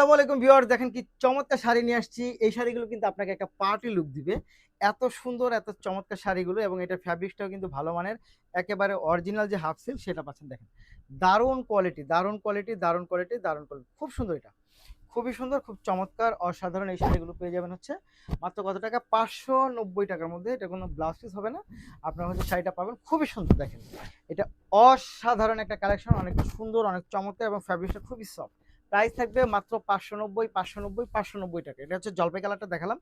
আসসালামু আলাইকুম ভিউয়ার্স, দেখেন কি চমৎকার শাড়ি নিয়ে আসছি। এই শাড়িগুলো কিন্তু আপনাকে একটা পার্টি লুক দিবে। এত সুন্দর, এত চমৎকার শাড়িগুলো, এবং এটার ফ্যাব্রিকটাও কিন্তু ভালো মানের। একেবারে অরিজিনাল যে হাফ সিল্ক সেটা পাচ্ছেন। দেখেন দারুণ কোয়ালিটি, দারুণ কোয়ালিটি, দারুণ কোয়ালিটি, দারুণ কোয়ালিটি, খুব সুন্দর। এটা খুবই সুন্দর, খুব চমৎকার, অসাধারণ। এই শাড়িগুলো পেয়ে যাবেন হচ্ছে মাত্র কত টাকা? 590 টাকার মধ্যে। এটা কোনো ব্লাউজ পিস হবে না, আপনার হচ্ছে শাড়িটা পাবেন। খুবই সুন্দর, দেখেন এটা অসাধারণ একটা কালেকশন, অনেক সুন্দর, অনেক চমৎকার, এবং ফ্যাব্রিকটা খুবই সফট। প্রাইস থাকবে মাত্র 590, 590, 590 টাকা। এটা হচ্ছে জলপাই কালারটা দেখালাম,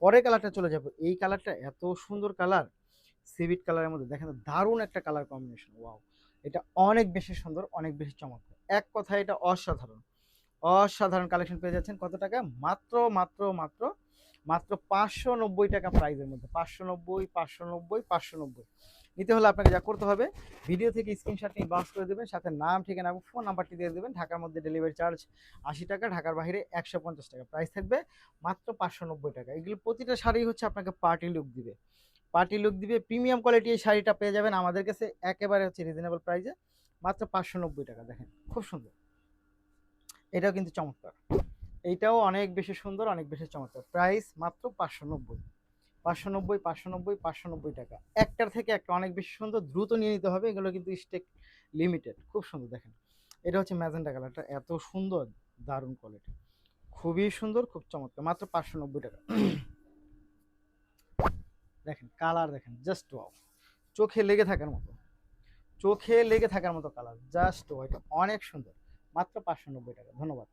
পরের কালারটা চলে যাবো। এই কালারটা এত সুন্দর কালার, সিভিট কালারের মধ্যে, দেখেন দারুণ একটা কালার কম্বিনেশন। ওয়াও, এটা অনেক বেশি সুন্দর, অনেক বেশি চমৎকার। এক কথায় এটা অসাধারণ, অসাধারণ কালেকশন পেয়ে যাচ্ছেন। কত টাকা? মাত্র মাত্র মাত্র মাত্র 590 টাকা প্রাইসের মধ্যে। 590, 590, 590। নিতে হলে আপনাকে যা করতে হবে, ভিডিও থেকে স্ক্রিনশট নিয়ে ইনবক্স করে দেবেন, সাথে নাম, ঠিকানা এবং ফোন নাম্বারটি দিয়ে দেবেন। ঢাকার মধ্যে ডেলিভারি চার্জ 80 টাকা, ঢাকার বাইরে 150 টাকা। প্রাইস থাকবে মাত্র 590 টাকা। এগুলো প্রতিটা শাড়ি হচ্ছে আপনাকে পার্টি লুক দিবে, পার্টি লুক দিবে। প্রিমিয়াম কোয়ালিটি এই শাড়িটা পেয়ে যাবেন আমাদের কাছে একেবারে হচ্ছে রিজনেবল প্রাইসে, মাত্র 590 টাকা। দেখেন খুব সুন্দর, এটাও কিন্তু চমৎকার। এইটাও অনেক বেশি সুন্দর, অনেক বেশি চমৎকার। প্রাইস মাত্র 590, 590, 590, 590 টাকা। একটার থেকে একটা অনেক বেশি সুন্দর, দ্রুত নিয়ে নিতে হবে, এগুলো কিন্তু স্টেক লিমিটেড। খুব সুন্দর, দেখেন এটা হচ্ছে ম্যাজেন্টা কালারটা, এত সুন্দর, দারুণ কোয়ালিটি, খুবই সুন্দর, খুব চমৎকার। মাত্র 590 টাকা। দেখেন কালার, দেখেন জাস্ট ওয়াও, চোখে লেগে থাকার মতো, চোখে লেগে থাকার মতো কালার, জাস্ট ওয়াও, এটা অনেক সুন্দর। মাত্র 590 টাকা। ধন্যবাদ।